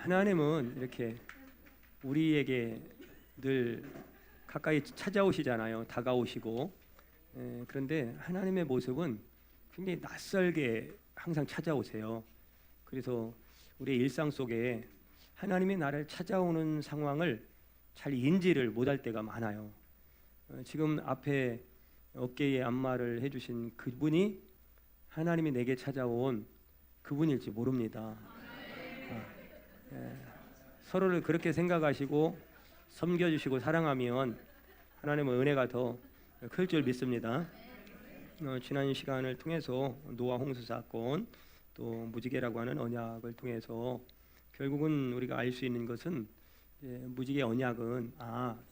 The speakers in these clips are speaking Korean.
하나님은 이렇게 우리에게 늘 가까이 찾아오시잖아요. 다가오시고. 그런데 하나님의 모습은 굉장히 낯설게 항상 찾아오세요. 그래서 우리의 일상 속에 하나님이 나를 찾아오는 상황을 잘 인지를 못할 때가 많아요. 지금 앞에 어깨에 안마를 해주신 그분이 하나님이 내게 찾아온 그분일지 모릅니다. 서로를 그렇게 생각하시고 섬겨주시고 사랑하면 하나님의 은혜가 더 클 줄 믿습니다. 지난 시간을 통해서 노아 홍수 사건 또 무지개라고 하는 언약을 통해서 결국은 우리가 알 수 있는 것은 무지개 언약은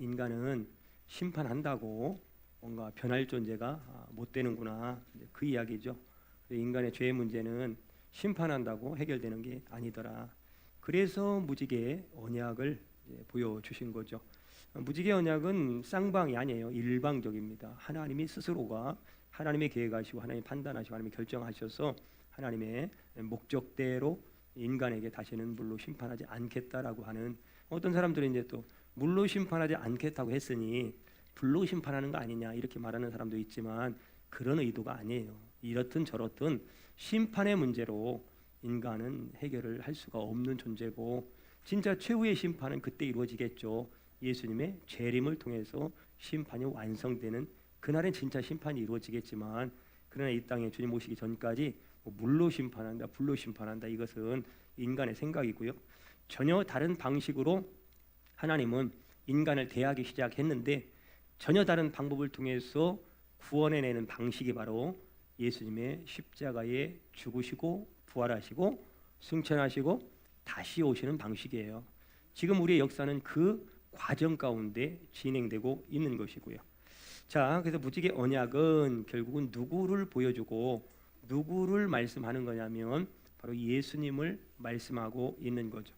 인간은 심판한다고 뭔가 변할 존재가 못 되는구나 그 이야기죠. 인간의 죄의 문제는 심판한다고 해결되는 게 아니더라. 그래서 무지개 언약을 보여주신 거죠. 무지개 언약은 쌍방이 아니에요. 일방적입니다. 하나님이 스스로가 하나님의 계획하시고 하나님이 판단하시고 하나님이 결정하셔서 하나님의 목적대로 인간에게 다시는 물로 심판하지 않겠다라고 하는, 어떤 사람들은 이제 또 물로 심판하지 않겠다고 했으니 불로 심판하는 거 아니냐 이렇게 말하는 사람도 있지만 그런 의도가 아니에요. 이렇든 저렇든 심판의 문제로 인간은 해결을 할 수가 없는 존재고, 진짜 최후의 심판은 그때 이루어지겠죠. 예수님의 재림을 통해서 심판이 완성되는 그날은 진짜 심판이 이루어지겠지만, 그러나 이 땅에 주님 오시기 전까지 물로 심판한다 불로 심판한다 이것은 인간의 생각이고요. 전혀 다른 방식으로 하나님은 인간을 대하기 시작했는데 전혀 다른 방법을 통해서 구원해내는 방식이 바로 예수님의 십자가에 죽으시고 부활하시고 승천하시고 다시 오시는 방식이에요. 지금 우리의 역사는 그 과정 가운데 진행되고 있는 것이고요. 자, 그래서 무지개 언약은 결국은 누구를 보여주고 누구를 말씀하는 거냐면 바로 예수님을 말씀하고 있는 거죠.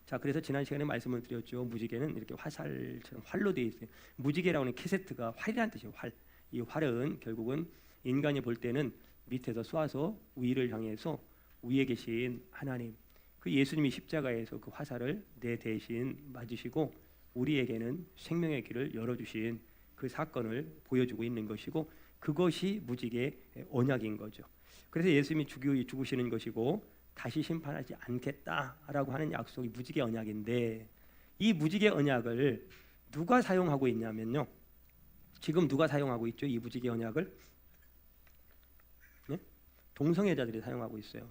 자, 그래서 지난 시간에 말씀을 드렸죠. 무지개는 이렇게 화살처럼 활로 되어 있어요. 무지개라고 하는 캐세트가 활이라는 뜻이에요. 활. 이 활은 결국은 인간이 볼 때는 밑에서 쏴서 위를 향해서 위에 계신 하나님, 그 예수님이 십자가에서 그 화살을 내 대신 맞으시고 우리에게는 생명의 길을 열어주신 그 사건을 보여주고 있는 것이고, 그것이 무지개 언약인 거죠. 그래서 예수님이 죽으시는 것이고 다시 심판하지 않겠다라고 하는 약속이 무지개 언약인데, 이 무지개 언약을 누가 사용하고 있냐면요, 지금 누가 사용하고 있죠? 이 무지개 언약을 동성애자들이 사용하고 있어요.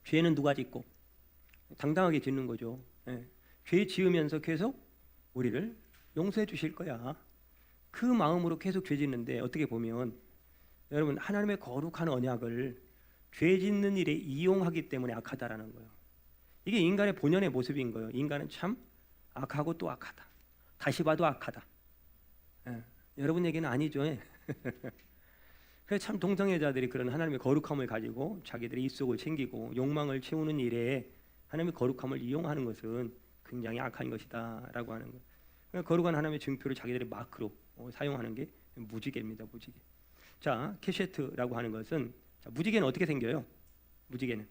죄는 누가 짓고 당당하게 짓는 거죠. 죄 지으면서 계속 우리를 용서해 주실 거야. 그 마음으로 계속 죄 짓는데, 어떻게 보면 여러분, 하나님의 거룩한 언약을 죄 짓는 일에 이용하기 때문에 악하다라는 거예요. 이게 인간의 본연의 모습인 거예요. 인간은 참 악하고 또 악하다. 다시 봐도 악하다. 여러분 얘기는 아니죠. 그래서 참 동성애자들이 그런 하나님의 거룩함을 가지고 자기들의 입속을 챙기고 욕망을 채우는 일에 하나님의 거룩함을 이용하는 것은 굉장히 악한 것이다라고 하는 거예요. 거룩한 하나님의 증표를 자기들의 마크로 사용하는 게 무지개입니다. 무지개. 자, 캐셰트라고 하는 것은, 자, 무지개는 어떻게 생겨요? 무지개는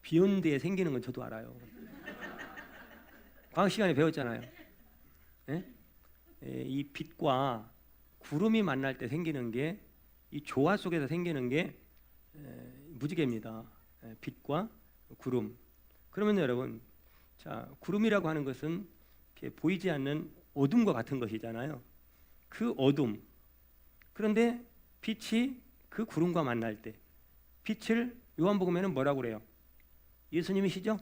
비 오는 데에 생기는 건 저도 알아요. 과학 시간에 배웠잖아요. 이 빛과 구름이 만날 때 생기는 게, 이 조화 속에서 생기는 게 무지개입니다. 빛과 구름. 그러면 여러분, 자, 구름이라고 하는 것은 이렇게 보이지 않는 어둠과 같은 것이잖아요. 그 어둠. 그런데 빛이 그 구름과 만날 때, 빛을 요한복음에는 뭐라고 그래요? 예수님이시죠?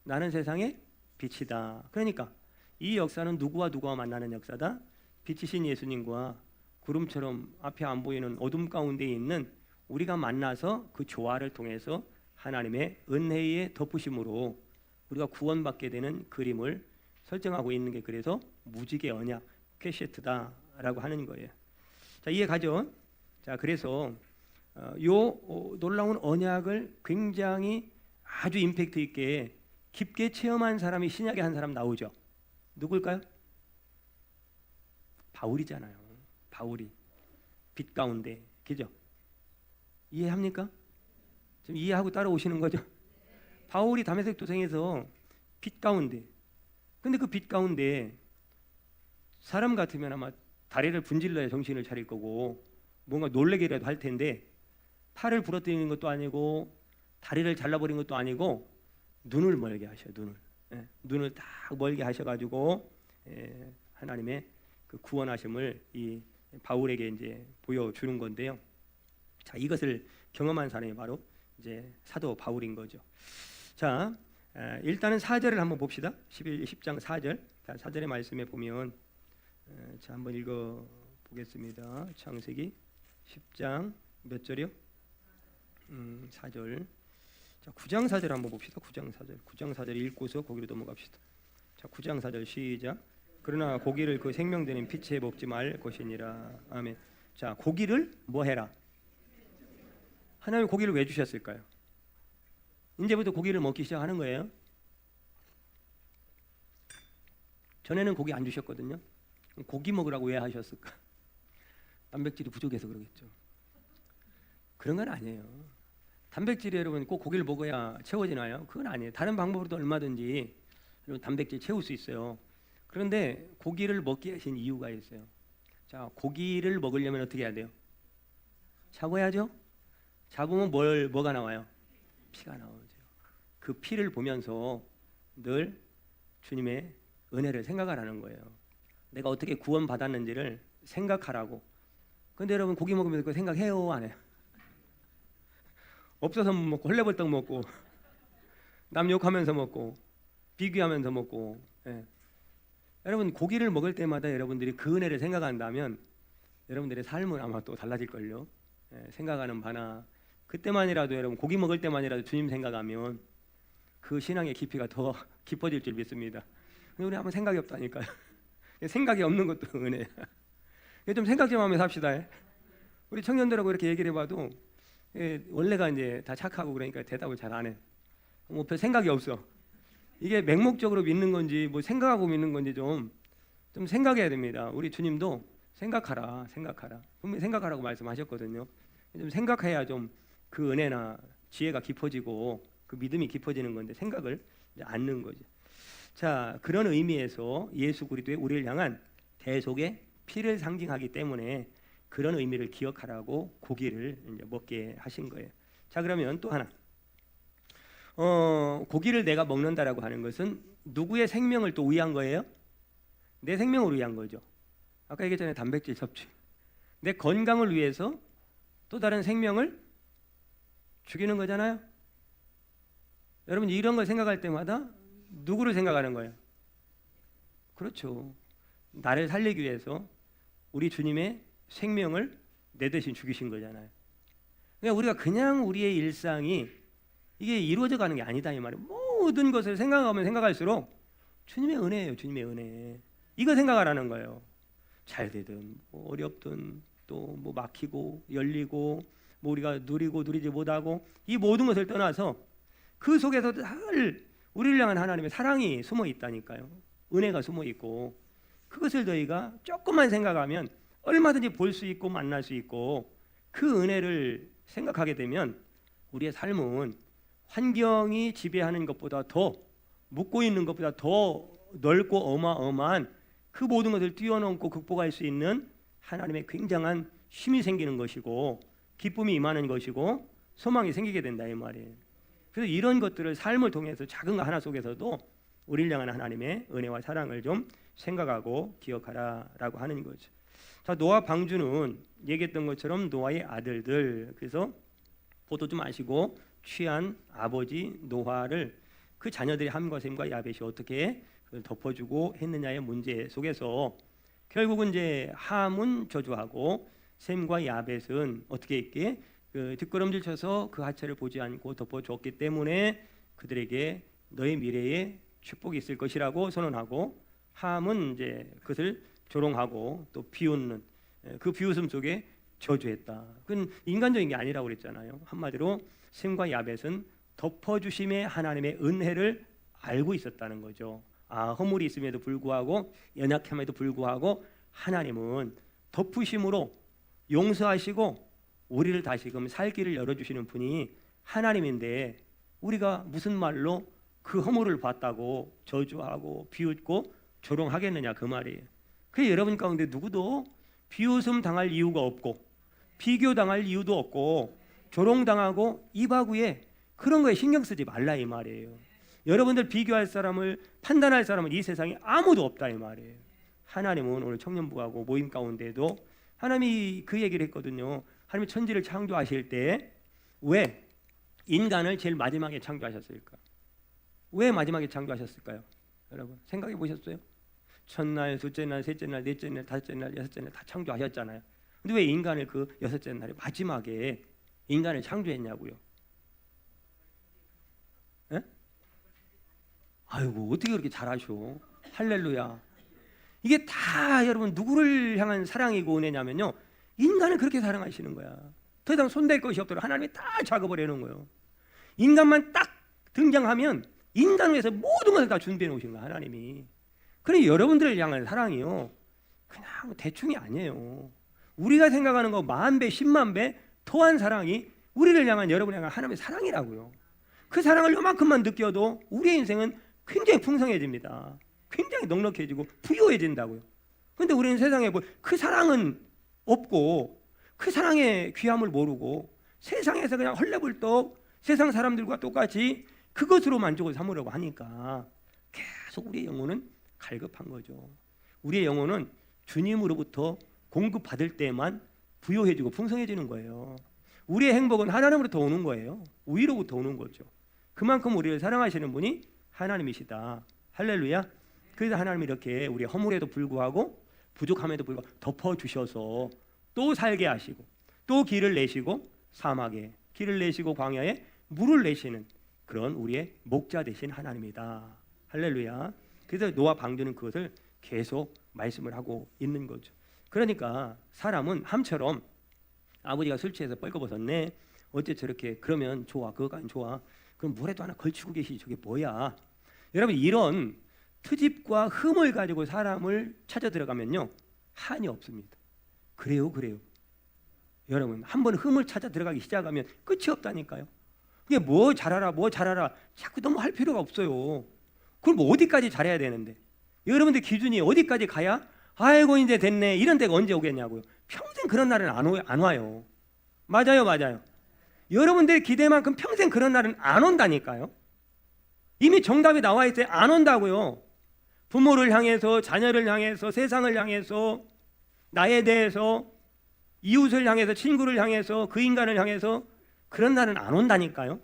나는 세상의 빛이다. 그러니까 이 역사는 누구와 누구와 만나는 역사다? 빛이신 예수님과 구름처럼 앞에 안 보이는 어둠 가운데 있는 우리가 만나서 그 조화를 통해서 하나님의 은혜의 덮으심으로 우리가 구원받게 되는 그림을 설정하고 있는 게, 그래서 무지개 언약 캐셰트다라고 하는 거예요. 자, 이해 가죠? 자, 그래서 놀라운 언약을 굉장히 아주 임팩트 있게 깊게 체험한 사람이 신약에 한 사람 나오죠. 누굴까요? 바울이잖아요. 바울이 빛 가운데, 그죠? 이해합니까? 좀 이해하고 따라오시는 거죠? 바울이 다메섹 도성에서 빛 가운데, 근데 그 빛 가운데 사람 같으면 아마 다리를 분질러야 정신을 차릴 거고 뭔가 놀래기라도 할 텐데, 팔을 부러뜨리는 것도 아니고 다리를 잘라버린 것도 아니고 눈을 멀게 하셔. 눈을 딱 멀게 하셔가지고 하나님의 그 구원하심을 이 바울에게 이제 보여주는 건데요. 자, 이것을 경험한 사람이 바로 이제 사도 바울인 거죠. 자, 일단은 4절을 한번 봅시다. 10장 4절. 4절의 말씀에 보면, 자, 한번 읽어 보겠습니다. 창세기 10장 몇 절이요? 4절. 자, 9장 4절 한번 봅시다. 9장 4절 읽고서 거기로 넘어갑시다. 자, 9장 4절 시작. 그러나 고기를 그 생명되는 피채 먹지 말 것이니라. 아멘. 자, 고기를 뭐 해라? 하나님이 고기를 왜 주셨을까요? 이제부터 고기를 먹기 시작하는 거예요. 전에는 고기 안 주셨거든요. 고기 먹으라고 왜 하셨을까? 단백질이 부족해서 그러겠죠. 그런 건 아니에요. 단백질이 여러분 꼭 고기를 먹어야 채워지나요? 그건 아니에요. 다른 방법으로도 얼마든지 단백질 채울 수 있어요. 그런데 고기를 먹게 하신 이유가 있어요. 자, 고기를 먹으려면 어떻게 해야 돼요? 잡아야죠. 잡으면 뭐가 나와요? 피가 나오죠. 그 피를 보면서 늘 주님의 은혜를 생각하라는 거예요. 내가 어떻게 구원받았는지를 생각하라고. 근데 여러분 고기 먹으면 그거 생각해요? 안 해요? 없어서 먹고 헐레벌떡 먹고 남 욕하면서 먹고 비교하면서 먹고. 여러분 고기를 먹을 때마다 여러분들이 그 은혜를 생각한다면 여러분들의 삶은 아마 또 달라질걸요. 생각하는 바나 그때만이라도 여러분 고기 먹을 때만이라도 주님 생각하면 그 신앙의 깊이가 더 깊어질 줄 믿습니다. 근데 우리 아무 생각이 없다니까요. 생각이 없는 것도 은혜야. 좀 생각 좀 하면서 합시다. 우리 청년들하고 이렇게 얘기를 해봐도 원래가 이제 다 착하고 그러니까 대답을 잘 안 해. 뭐 별 생각이 없어. 이게 맹목적으로 믿는 건지 뭐 생각하고 믿는 건지 좀 생각해야 됩니다. 우리 주님도 생각하라. 분명히 생각하라고 말씀하셨거든요. 좀 생각해야 좀 그 은혜나 지혜가 깊어지고 그 믿음이 깊어지는 건데 생각을 이제 않는 거죠. 자, 그런 의미에서 예수 그리스도의 우리를 향한 대속의 피를 상징하기 때문에 그런 의미를 기억하라고 고기를 이제 먹게 하신 거예요. 자, 그러면 또 하나. 고기를 내가 먹는다라고 하는 것은 누구의 생명을 또 위한 거예요? 내 생명을 위한 거죠. 아까 얘기했잖아요. 단백질 섭취. 내 건강을 위해서 또 다른 생명을 죽이는 거잖아요. 여러분 이런 걸 생각할 때마다 누구를 생각하는 거예요? 그렇죠. 나를 살리기 위해서 우리 주님의 생명을 내 대신 죽이신 거잖아요. 그러니까 우리가 그냥 우리의 일상이 이게 이루어져 가는 게 아니다 이 말이에요. 모든 것을 생각하면 생각할수록 주님의 은혜예요. 주님의 은혜. 이거 생각하라는 거예요. 잘 되든 뭐 어렵든 또 뭐 막히고 열리고 뭐 우리가 누리고 누리지 못하고 이 모든 것을 떠나서 그 속에서 늘 우리를 향한 하나님의 사랑이 숨어 있다니까요. 은혜가 숨어 있고 그것을 저희가 조금만 생각하면 얼마든지 볼 수 있고 만날 수 있고 그 은혜를 생각하게 되면 우리의 삶은 환경이 지배하는 것보다 더 묻고 있는 것보다 더 넓고 어마어마한 그 모든 것을 뛰어넘고 극복할 수 있는 하나님의 굉장한 힘이 생기는 것이고 기쁨이 임하는 것이고 소망이 생기게 된다 이 말이에요. 그래서 이런 것들을 삶을 통해서 작은 거 하나 속에서도 우리를 향한 하나님의 은혜와 사랑을 좀 생각하고 기억하라라고 하는 거죠. 자, 노아 방주는 얘기했던 것처럼 노아의 아들들, 그래서 포도 좀 마시고 취한 아버지 노아를 그 자녀들의 함과 셈과 야벳이 어떻게 그걸 덮어주고 했느냐의 문제 속에서 결국은 이제 함은 저주하고 셈과 야벳은 어떻게 했기에 그 뒷걸음질 쳐서 그 하체를 보지 않고 덮어줬기 때문에 그들에게 너의 미래에 축복이 있을 것이라고 선언하고 함은 이제 그것을 조롱하고 또 비웃는 그 비웃음 속에 저주했다. 그건 인간적인 게 아니라고 그랬잖아요. 한마디로 셈과 야벳은 덮어주심의 하나님의 은혜를 알고 있었다는 거죠. 허물이 있음에도 불구하고 연약함에도 불구하고 하나님은 덮으심으로 용서하시고 우리를 다시금 살 길을 열어주시는 분이 하나님인데 우리가 무슨 말로 그 허물을 봤다고 저주하고 비웃고 조롱하겠느냐 그 말이에요. 그래서 여러분 가운데 누구도 비웃음 당할 이유가 없고 비교당할 이유도 없고 조롱당하고 이바구에 그런 거에 신경 쓰지 말라 이 말이에요. 여러분들 비교할 사람을 판단할 사람은 이 세상에 아무도 없다 이 말이에요. 하나님은 오늘 청년부하고 모임 가운데도 하나님이 그 얘기를 했거든요. 하나님이 천지를 창조하실 때 왜 인간을 제일 마지막에 창조하셨을까? 왜 마지막에 창조하셨을까요? 여러분 생각해 보셨어요? 첫날, 둘째 날, 셋째 날, 넷째 날, 다섯째 날, 여섯째 날 다 창조하셨잖아요. 근데 왜 인간을 그 여섯째 날에 마지막에 인간을 창조했냐고요? 에? 아이고 어떻게 그렇게 잘하셔? 할렐루야. 이게 다 여러분 누구를 향한 사랑이고 은혜냐면요, 인간을 그렇게 사랑하시는 거야. 더 이상 손댈 것이 없도록 하나님이 다 작업을 해놓은 거예요. 인간만 딱 등장하면 인간을 위해서 모든 것을 다 준비해 놓으신 거야 하나님이. 그러니 여러분들을 향한 사랑이요 그냥 대충이 아니에요. 우리가 생각하는 거 10,000배 100,000배 더한 사랑이 우리를 향한 여러분을 향한 하나님의 사랑이라고요. 그 사랑을 요만큼만 느껴도 우리의 인생은 굉장히 풍성해집니다. 굉장히 넉넉해지고 부유해진다고요. 그런데 우리는 세상에 그 사랑은 없고 그 사랑의 귀함을 모르고 세상에서 그냥 헐레벌떡 세상 사람들과 똑같이 그것으로 만족을 삼으려고 하니까 계속 우리의 영혼은 갈급한 거죠. 우리의 영혼은 주님으로부터 공급받을 때만 부유해지고 풍성해지는 거예요. 우리의 행복은 하나님으로부터 오는 거예요. 위로부터 오는 거죠. 그만큼 우리를 사랑하시는 분이 하나님이시다. 할렐루야. 그래서 하나님이 이렇게 우리의 허물에도 불구하고 부족함에도 불구하고 덮어주셔서 또 살게 하시고 또 길을 내시고 사막에 길을 내시고 광야에 물을 내시는 그런 우리의 목자 되신 하나님이다. 할렐루야. 그래서 노아 방주는 그것을 계속 말씀을 하고 있는 거죠. 그러니까 사람은 함처럼 아버지가 술 취해서 뻘거벗었네, 어째 저렇게, 그러면 좋아, 그거가 안 좋아, 그럼 물에도 하나 걸치고 계시지, 저게 뭐야. 여러분 이런 트집과 흠을 가지고 사람을 찾아 들어가면요 한이 없습니다. 그래요. 여러분 한번 흠을 찾아 들어가기 시작하면 끝이 없다니까요. 이게 뭐 잘하라 자꾸 너무 할 필요가 없어요. 그럼 뭐 어디까지 잘해야 되는데, 여러분들 기준이 어디까지 가야 아이고 이제 됐네 이런 데가 언제 오겠냐고요. 평생 그런 날은 안 와요. 맞아요. 여러분들의 기대만큼 평생 그런 날은 안 온다니까요. 이미 정답이 나와 있어요. 안 온다고요. 부모를 향해서, 자녀를 향해서, 세상을 향해서, 나에 대해서, 이웃을 향해서, 친구를 향해서, 그 인간을 향해서 그런 날은 안 온다니까요.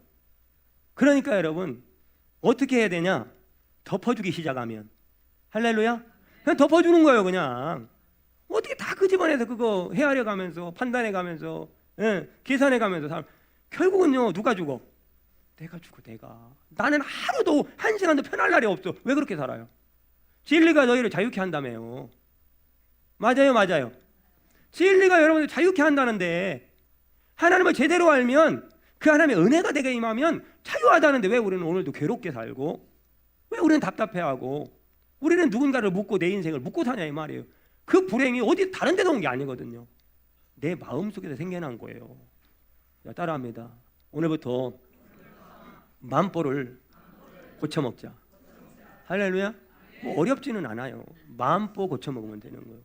그러니까 여러분 어떻게 해야 되냐? 덮어주기 시작하면, 할렐루야, 그냥 덮어주는 거예요. 그냥 어떻게 다 그 집안에서 그거 헤아려 가면서 판단해 가면서 계산해 가면서 결국은요 누가 죽어? 내가 죽어. 나는 하루도 한 시간도 편할 날이 없어. 왜 그렇게 살아요? 진리가 너희를 자유케 한다며요. 맞아요. 진리가 여러분을 자유케 한다는데, 하나님을 제대로 알면, 그 하나님의 은혜가 내게 임하면 자유하다는데 왜 우리는 오늘도 괴롭게 살고, 왜 우리는 답답해하고, 우리는 누군가를 묻고 내 인생을 묻고 사냐 이 말이에요. 그 불행이 어디 다른 데서 온 게 아니거든요. 내 마음속에서 생겨난 거예요. 자, 따라합니다. 오늘부터 마음보를 고쳐먹자. 할렐루야. 뭐 어렵지는 않아요. 마음보 고쳐먹으면 되는 거예요.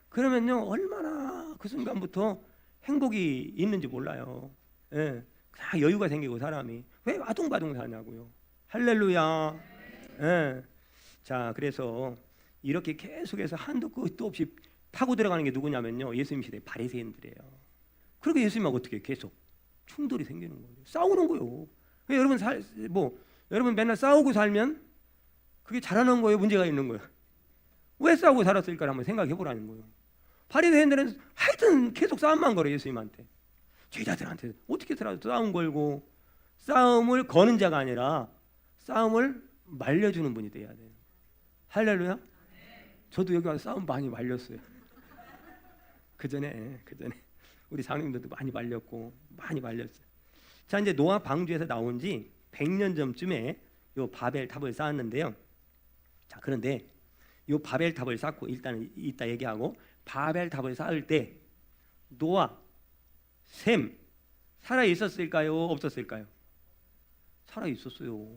그러면요 얼마나 그 순간부터 행복이 있는지 몰라요. 그냥 여유가 생기고, 사람이 왜 아둥바둥 사냐고요. 할렐루야. 자, 그래서 이렇게 계속해서 한도 끝도 없이 파고 들어가는 게 누구냐면요, 예수님 시대 바리새인들이에요. 그렇게 예수님하고 어떻게 계속 충돌이 생기는 거예요. 싸우는 거예요. 여러분 여러분 맨날 싸우고 살면 그게 잘하는 거예요, 문제가 있는 거예요? 왜 싸우고 살았을까 한번 생각해 보라는 거예요. 바리새인들은 하여튼 계속 싸움만 걸어요. 예수님한테, 제자들한테 어떻게 싸움 걸고, 싸움을 거는 자가 아니라 싸움을 말려주는 분이 돼야 돼요. 할렐루야. 저도 여기 와서 싸움 많이 말렸어요. 그 전에 우리 장님들도 많이 말렸고 많이 말렸어요. 자, 이제 노아 방주에서 나온 지 100년 전쯤에 요 바벨 탑을 쌓았는데요. 자, 그런데 요 바벨 탑을 쌓고, 일단은 이따 얘기하고, 바벨 탑을 쌓을 때 노아, 셈 살아 있었을까요? 없었을까요? 살아 있었어요.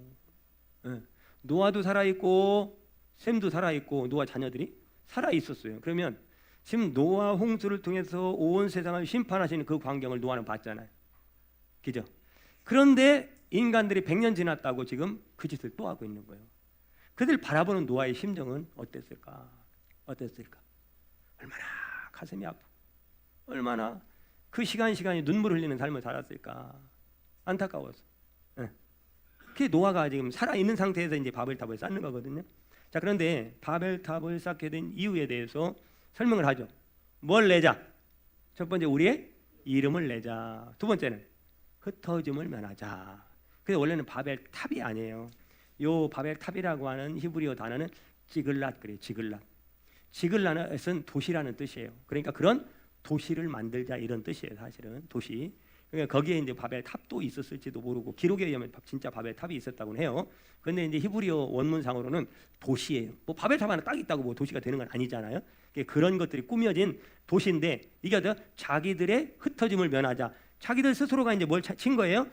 예. 노아도 살아 있고 셈도 살아 있고 노아 자녀들이 살아 있었어요. 그러면 지금 노아 홍수를 통해서 온 세상을 심판하시는 그 광경을 노아는 봤잖아요. 그죠? 그런데 인간들이 100년 지났다고 지금 그 짓을 또 하고 있는 거예요. 그들 바라보는 노아의 심정은 어땠을까? 어땠을까? 얼마나 가슴이 아프고 얼마나 그 시간이 눈물을 흘리는 삶을 살았을까? 안타까워서. 예. 그게 노아가 지금 살아있는 상태에서 이제 바벨탑을 쌓는 거거든요. 자, 그런데 바벨탑을 쌓게 된 이유에 대해서 설명을 하죠. 뭘 내자? 첫 번째, 우리의 이름을 내자. 두 번째는 흩어짐을 면하자. 그래서 원래는 바벨탑이 아니에요. 요 바벨탑이라고 하는 히브리어 단어는 지글랏 그래요. 지글랏. 지글랏은 도시라는 뜻이에요. 그러니까 그런 도시를 만들자 이런 뜻이에요. 사실은 도시. 그러니까 거기에 이제 바벨탑도 있었을지도 모르고 기록에 의하면 진짜 바벨탑이 있었다고 해요. 그런데 이제 히브리어 원문상으로는 도시예요. 뭐 바벨탑 하나 딱 있다고 뭐 도시가 되는 건 아니잖아요. 그런 것들이 꾸며진 도시인데 이게 자기들의 흩어짐을 면하자. 자기들 스스로가 이제 뭘 친 거예요?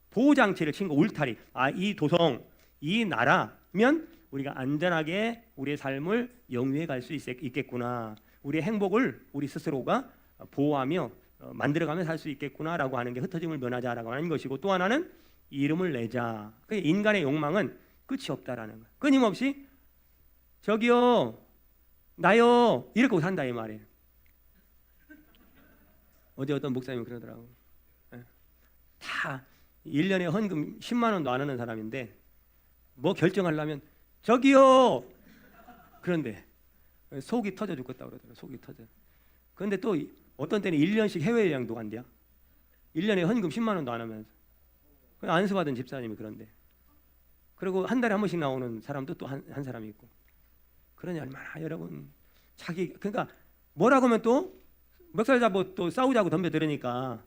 보호장치를 친 거, 울타리. 아, 이 도성, 이 나라면 우리가 안전하게 우리의 삶을 영위해 갈 수 있겠구나. 우리의 행복을 우리 스스로가 보호하며 만들어가며 살 수 있겠구나라고 하는 게 흩어짐을 면하자라고 하는 것이고, 또 하나는 이름을 내자. 인간의 욕망은 끝이 없다라는 거예요. 끊임없이 저기요, 나요 이렇게 산다 이 말이에요. 어제 어떤 목사님이 그러더라고. 다 1년에 헌금 10만 원도 안 하는 사람인데 뭐 결정하려면 저기요. 그런데 속이 터져 죽겠다 그러더라고요. 속이 터져. 그런데 또 어떤 때는 1년씩 해외여행도 간대요. 1년에 헌금 10만 원도 안 하면서. 안수받은 집사님이 그런데. 그리고 한 달에 한 번씩 나오는 사람도 또 한 사람이 있고. 그러니 얼마나 여러분 자기 그러니까 뭐라고 하면 또 멱살 잡고 또 싸우자고 덤벼들으니까.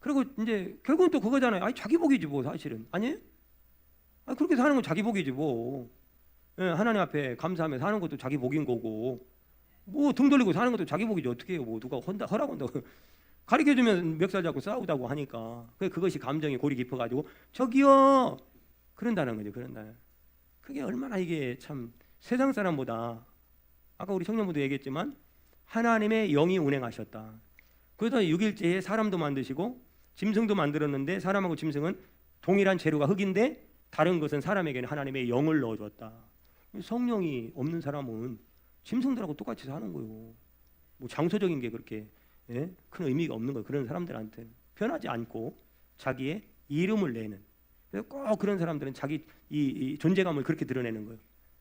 그리고 이제 결국은 또 그거잖아요. 아니 자기 복이지 뭐 사실은. 아니에요? 아니, 그렇게 사는 건 자기 복이지 뭐. 예, 하나님 앞에 감사하며 사는 것도 자기 복인 거고. 뭐 등 돌리고 사는 것도 자기 복이지 어떻게 해요? 뭐 누가 허락한다고 가르쳐주면 멱살 잡고 싸우다고 하니까 그것이 감정이 골이 깊어가지고 저기요 그런다는 거죠. 그런다는. 그게 얼마나 이게 참 세상 사람보다 아까 우리 청년부도 얘기했지만 하나님의 영이 운행하셨다. 그래서 6일째에 사람도 만드시고 짐승도 만들었는데 사람하고 짐승은 동일한 재료가 흙인데 다른 것은 사람에게는 하나님의 영을 넣어줬다. 성령이 없는 사람은 짐승들하고 똑같이 사는 거예요. 뭐 장소적인 게 그렇게 큰 의미가 없는 거예요. 그런 사람들한테는 변하지 않고 자기의 이름을 내는. 꼭 그런 사람들은 자기 이 존재감을 그렇게 드러내는 거예요.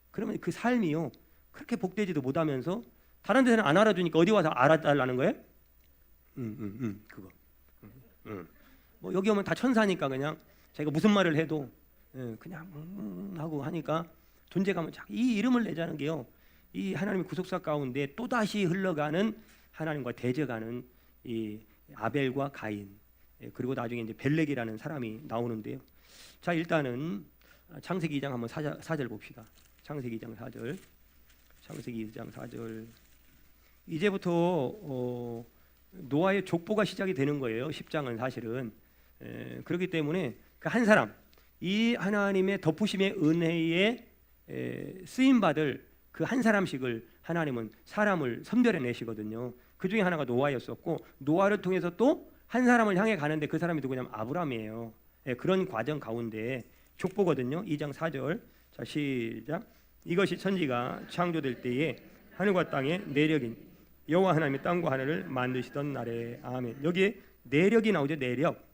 그러면 그 삶이요 그렇게 복되지도 못하면서 다른 데서는 안 알아주니까 어디 와서 알아달라는 거예요? 그거. 뭐 여기 오면 다 천사니까 그냥 자기가 무슨 말을 해도 그냥 하고 하니까 존재감을 자기 이 이름을 내자는 게요. 이 하나님의 구속사 가운데 또 다시 흘러가는 하나님과 대적하는 이 아벨과 가인 그리고 나중에 이제 벨렉이라는 사람이 나오는데요. 자 일단은 창세기 2장 한번 4절 봅시다. 창세기 2장 4절. 창세기 2장 4절. 이제부터 노아의 족보가 시작이 되는 거예요. 10장은 사실은. 그렇기 때문에 그 한 사람 이 하나님의 덮으심의 은혜에 쓰임 받을 그 한 사람씩을 하나님은 사람을 선별해 내시거든요. 그 중에 하나가 노아였었고 노아를 통해서 또 한 사람을 향해 가는데 그 사람이 누구냐면 아브라함이에요. 그런 과정 가운데 족보거든요. 2장 4절. 자 시작. 이것이 천지가 창조될 때에 하늘과 땅의 내력인 여호와 하나님이 땅과 하늘을 만드시던 날에. 아멘. 여기에 내력이 나오죠. 내력.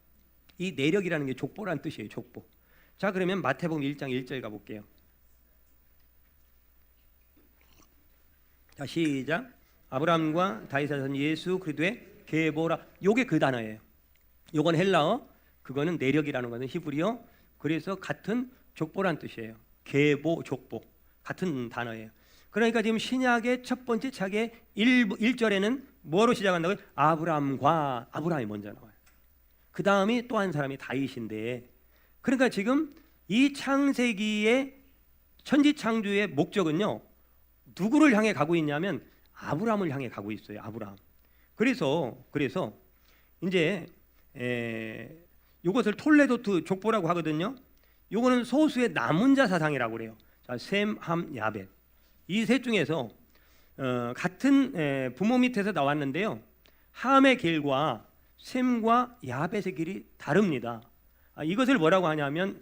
이 내력이라는 게 족보란 뜻이에요. 족보. 자 그러면 마태복음 1장 1절 가볼게요. 자 시작. 아브라함과 다윗의 자손 예수 그리스도의 게보라. 요게 그 단어예요. 요건 헬라어, 그거는 내력이라는 것은 히브리어. 그래서 같은 족보란 뜻이에요. 게보, 족보 같은 단어예요. 그러니까 지금 신약의 첫 번째 차게 1절에는 뭐로 시작한다고요? 아브라함이 먼저 나와요. 그 다음이 또 한 사람이 다윗인데, 그러니까 지금 이 창세기의 천지창조의 목적은요 누구를 향해 가고 있냐면 아브라함을 향해 가고 있어요. 아브라함. 그래서 이제 이것을 톨레도트 족보라고 하거든요. 요거는 소수의 남은 자 사상이라고 그래요. 자, 셈, 함, 야벳. 이 셋 중에서 같은 부모 밑에서 나왔는데요. 함의 길과 셈과 야벳의 길이 다릅니다. 이것을 뭐라고 하냐면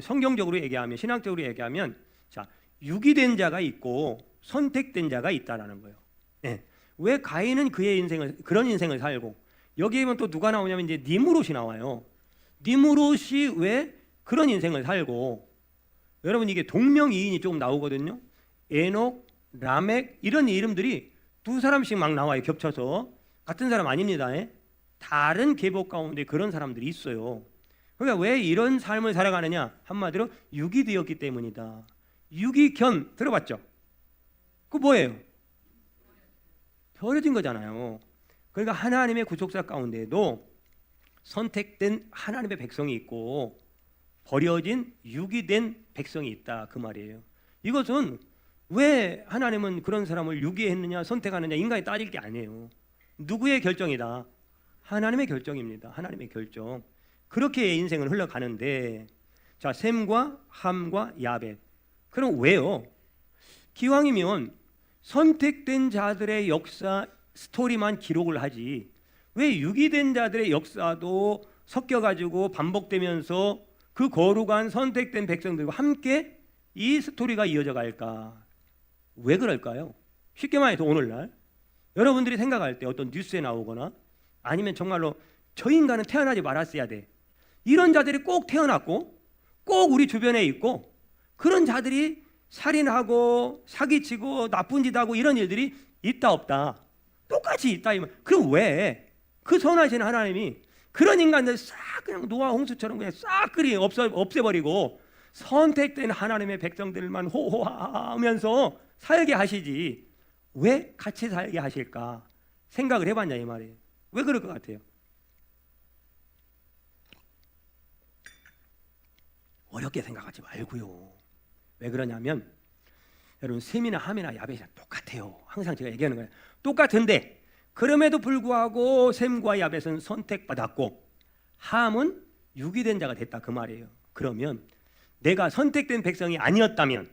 성경적으로 얘기하면, 신학적으로 얘기하면, 자, 유기된 자가 있고 선택된 자가 있다라는 거예요. 네. 왜 가인은 그런 인생을 살고, 여기에 보면 또 누가 나오냐면 이제 니므롯이 나와요. 니므롯이 왜 그런 인생을 살고, 여러분 이게 동명이인이 조금 나오거든요. 에녹, 라멕 이런 이름들이 두 사람씩 막 나와요. 겹쳐서. 같은 사람 아닙니다. 다른 계보 가운데 그런 사람들이 있어요. 그러니까 왜 이런 삶을 살아가느냐? 한마디로 유기되었기 때문이다. 유기견 들어봤죠? 그거 뭐예요? 버려진 거잖아요. 그러니까 하나님의 구속사 가운데에도 선택된 하나님의 백성이 있고 버려진 유기된 백성이 있다, 그 말이에요. 이것은 왜 하나님은 그런 사람을 유기했느냐 선택하느냐 인간이 따질 게 아니에요. 누구의 결정이다? 하나님의 결정입니다. 하나님의 결정. 그렇게 인생을 흘러가는데, 자, 셈과 함과 야벳. 그럼 왜요? 기왕이면 선택된 자들의 역사 스토리만 기록을 하지, 왜 유기된 자들의 역사도 섞여가지고 반복되면서 그 거룩한 선택된 백성들과 함께 이 스토리가 이어져 갈까? 왜 그럴까요? 쉽게 말해서 오늘날 여러분들이 생각할 때 어떤 뉴스에 나오거나 아니면 정말로 저 인간은 태어나지 말았어야 돼, 이런 자들이 꼭 태어났고 꼭 우리 주변에 있고, 그런 자들이 살인하고 사기치고 나쁜 짓 하고 이런 일들이 있다 없다? 똑같이 있다. 그럼 왜 그 선하신 하나님이 그런 인간들 싹 그냥 노아 홍수처럼 그냥 싹 그리 없애버리고 선택된 하나님의 백성들만 호호하면서 살게 하시지, 왜 같이 살게 하실까 생각을 해봤냐 이 말이에요. 왜 그럴 것 같아요? 어렵게 생각하지 말고요. 왜 그러냐면 여러분 셈이나 함이나 야벳이랑 똑같아요. 항상 제가 얘기하는 거예요. 똑같은데 그럼에도 불구하고 셈과 야벳은 선택받았고 함은 유기된 자가 됐다, 그 말이에요. 그러면 내가 선택된 백성이 아니었다면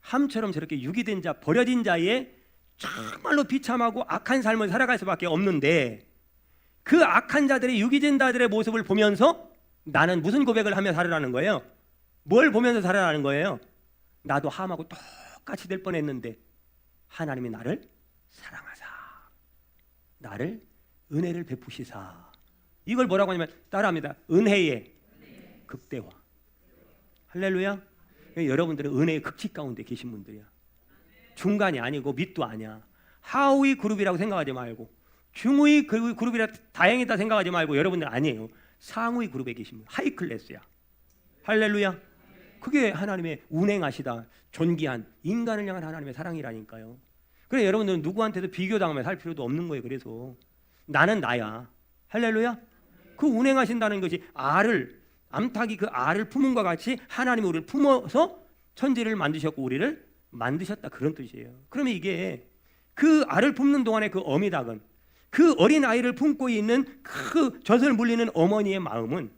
함처럼 저렇게 유기된 자, 버려진 자의 정말로 비참하고 악한 삶을 살아갈 수밖에 없는데, 그 악한 자들의 유기된 자들의 모습을 보면서 나는 무슨 고백을 하며 살아라는 거예요? 뭘 보면서 살아라는 거예요? 나도 함하고 똑같이 될 뻔했는데 하나님이 나를 사랑하사 나를 은혜를 베푸시사. 이걸 뭐라고 하냐면 따라합니다. 은혜의 극대화. 할렐루야. 여러분들은 은혜의 극치 가운데 계신 분들이야. 중간이 아니고 밑도 아니야. 하위 그룹이라고 생각하지 말고, 중위 그룹이라 다행이다 생각하지 말고, 여러분들 아니에요. 상위 그룹에 계신 분, 하이 클래스야. 할렐루야. 그게 하나님의 운행하시다 존귀한 인간을 향한 하나님의 사랑이라니까요. 그래 여러분들은 누구한테도 비교당하며 살 필요도 없는 거예요. 그래서 나는 나야. 할렐루야. 그 운행하신다는 것이 암탉이 그 알을 품음과 같이 하나님이 우리를 품어서 천지를 만드셨고 우리를 만드셨다, 그런 뜻이에요. 그러면 이게 그 알을 품는 동안에 그 어미닭은, 그 어린 아이를 품고 있는 그 젖을 물리는 어머니의 마음은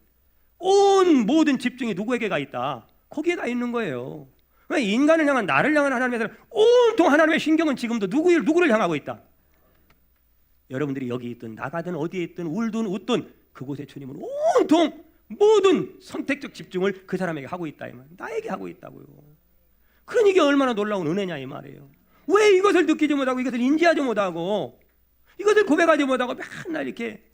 온 모든 집중이 누구에게 가 있다? 거기에 가 있는 거예요. 왜 인간을 향한, 나를 향한 하나님의 사랑, 온통 하나님의 신경은 지금도 누구를 향하고 있다? 여러분들이 여기 있든 나가든 어디에 있든 울든 웃든 그곳에 주님은 온통 모든 선택적 집중을 그 사람에게 하고 있다, 이 말. 나에게 하고 있다고요. 그러니 이게 얼마나 놀라운 은혜냐 이 말이에요. 왜 이것을 느끼지 못하고 이것을 인지하지 못하고 이것을 고백하지 못하고 맨날 이렇게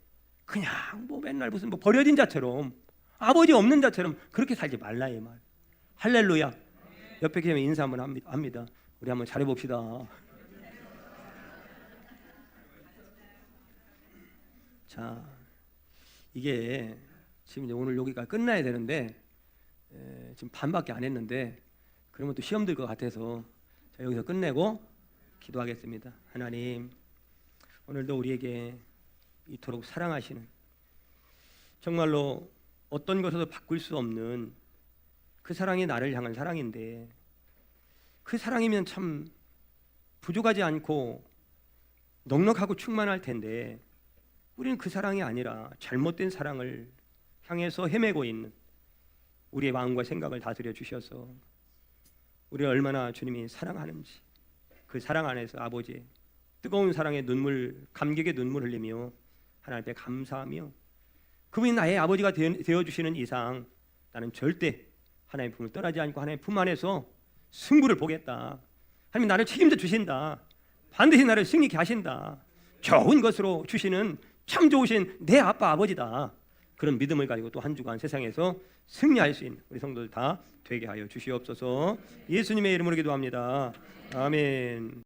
그냥 맨날 무슨 버려진 자처럼, 아버지 없는 자처럼 그렇게 살지 말라 이 말. 할렐루야. 옆에 계시면 인사 한번 합니다. 우리 한번 잘해봅시다. 자, 이게 지금 이제 오늘 여기가 끝나야 되는데 지금 반밖에 안 했는데, 그러면 또 시험 들 것 같아서 자, 여기서 끝내고 기도하겠습니다. 하나님, 오늘도 우리에게 이토록 사랑하시는, 정말로 어떤 것에도 바꿀 수 없는 그 사랑이 나를 향한 사랑인데, 그 사랑이면 참 부족하지 않고 넉넉하고 충만할 텐데 우리는 그 사랑이 아니라 잘못된 사랑을 향해서 헤매고 있는, 우리의 마음과 생각을 다스려 주셔서 우리를 얼마나 주님이 사랑하는지 그 사랑 안에서 아버지의 뜨거운 사랑의 눈물, 감격의 눈물 흘리며 하나님 앞에 감사하며 그분이 나의 아버지가 되어주시는 이상 나는 절대 하나님 품을 떠나지 않고 하나님 품 안에서 승부를 보겠다. 하나님 나를 책임져 주신다. 반드시 나를 승리케 하신다. 좋은 것으로 주시는 참 좋으신 내 아빠 아버지다. 그런 믿음을 가지고 또 한 주간 세상에서 승리할 수 있는 우리 성도들 다 되게 하여 주시옵소서. 예수님의 이름으로 기도합니다. 아멘.